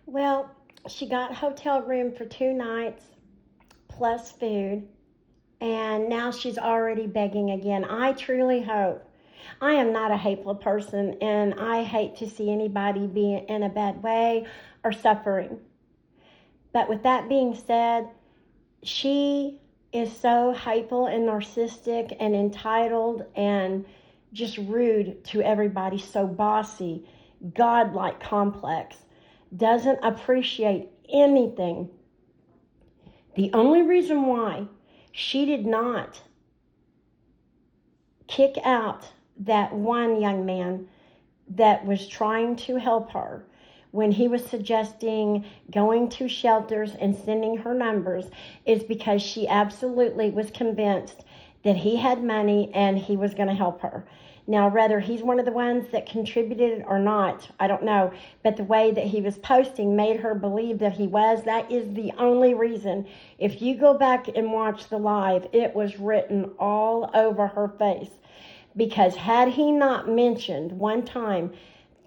Well, she got a hotel room for 2 nights plus food, and now she's already begging again. I truly hope. I am not a hateful person, and I hate to see anybody be in a bad way or suffering. But with that being said, she is so hateful and narcissistic and entitled and just rude to everybody, so bossy, godlike complex, doesn't appreciate anything. The only reason why she did not kick out that one young man that was trying to help her when he was suggesting going to shelters and sending her numbers is because she absolutely was convinced that he had money and he was going to help her. Now, whether he's one of the ones that contributed or not, I don't know. But the way that he was posting made her believe that he was. That is the only reason. If you go back and watch the live, it was written all over her face. Because had he not mentioned one time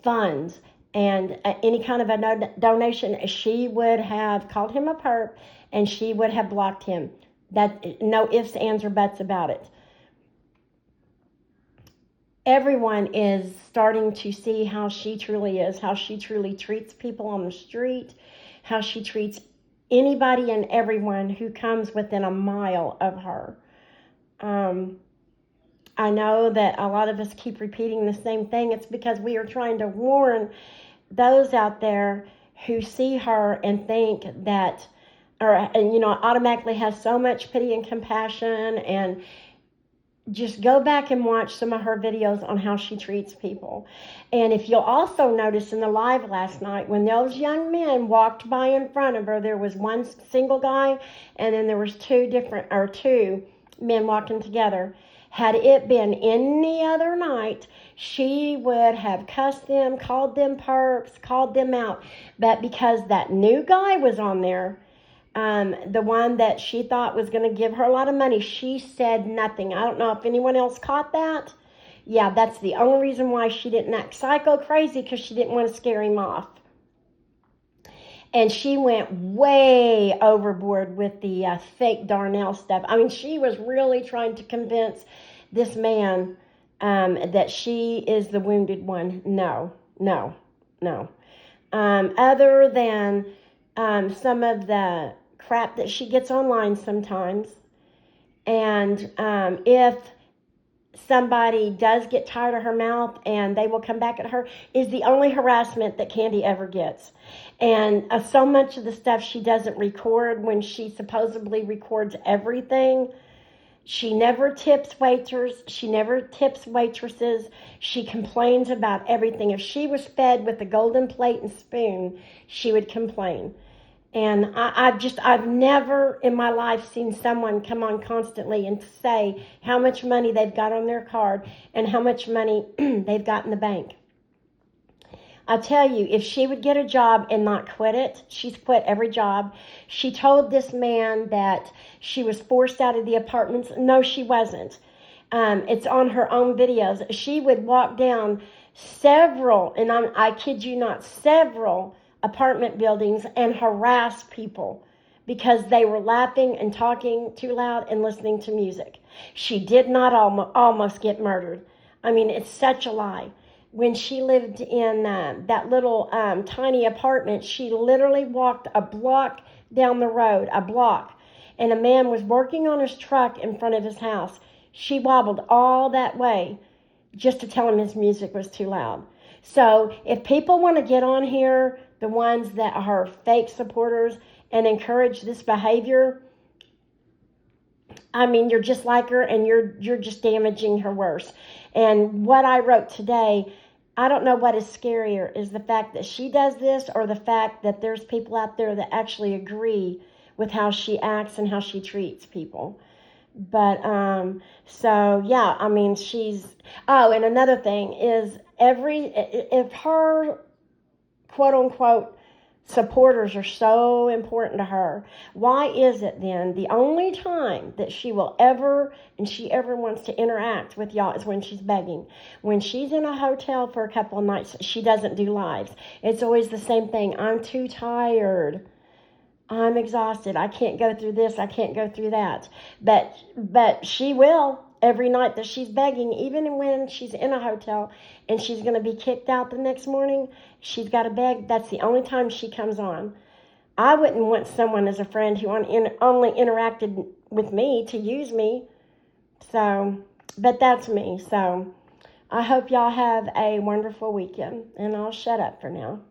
funds and any kind of a donation, she would have called him a perp and she would have blocked him. That no ifs, ands, or buts about it. Everyone is starting to see how she truly is, how she truly treats people on the street, how she treats anybody and everyone who comes within a mile of her. I know that a lot of us keep repeating the same thing. It's because we are trying to warn those out there who see her and think that, or automatically has so much pity and compassion, and just go back and watch some of her videos on how she treats people. And if you'll also notice in the live last night, when those young men walked by in front of her, there was one single guy, and then there was two men walking together. Had it been any other night, she would have cussed them, called them perps, called them out. But because that new guy was on there, the one that she thought was going to give her a lot of money, she said nothing. I don't know if anyone else caught that. Yeah, that's the only reason why she didn't act psycho crazy, because she didn't want to scare him off. And she went way overboard with the fake Darnell stuff. I mean, she was really trying to convince this man that she is the wounded one. No. Other than some of the crap that she gets online sometimes. And if somebody does get tired of her mouth and they will come back at her, is the only harassment that Candy ever gets. And so much of the stuff she doesn't record when she supposedly records everything. She never tips waiters. She never tips waitresses. She complains about everything. If she was fed with a golden plate and spoon, she would complain. And I've never in my life seen someone come on constantly and say how much money they've got on their card and how much money they've got in the bank. I'll tell you, if she would get a job and not quit it, she's quit every job. She told this man that she was forced out of the apartments. No, she wasn't. It's on her own videos. She would walk down several, and I kid you not, several apartment buildings and harass people because they were laughing and talking too loud and listening to music. She did not almost get murdered. I mean, it's such a lie. When she lived in that little tiny apartment, she literally walked a block down the road, and a man was working on his truck in front of his house. She wobbled all that way just to tell him his music was too loud. So if people want to get on here, the ones that are fake supporters, and encourage this behavior, I mean, you're just like her, and you're just damaging her worse. And what I wrote today, I don't know what is scarier, is the fact that she does this or the fact that there's people out there that actually agree with how she acts and how she treats people. But, so, yeah, I mean, and another thing is if her, quote-unquote, supporters are so important to her. Why is it then the only time that she will ever, and she ever wants to interact with y'all is when she's begging? When she's in a hotel for a couple of nights, she doesn't do lives. It's always the same thing. I'm too tired. I'm exhausted. I can't go through this. I can't go through that. But she will every night that she's begging, even when she's in a hotel and she's going to be kicked out the next morning. She's got to beg. That's the only time she comes on. I wouldn't want someone as a friend who only interacted with me to use me. So, but that's me. So I hope y'all have a wonderful weekend, and I'll shut up for now.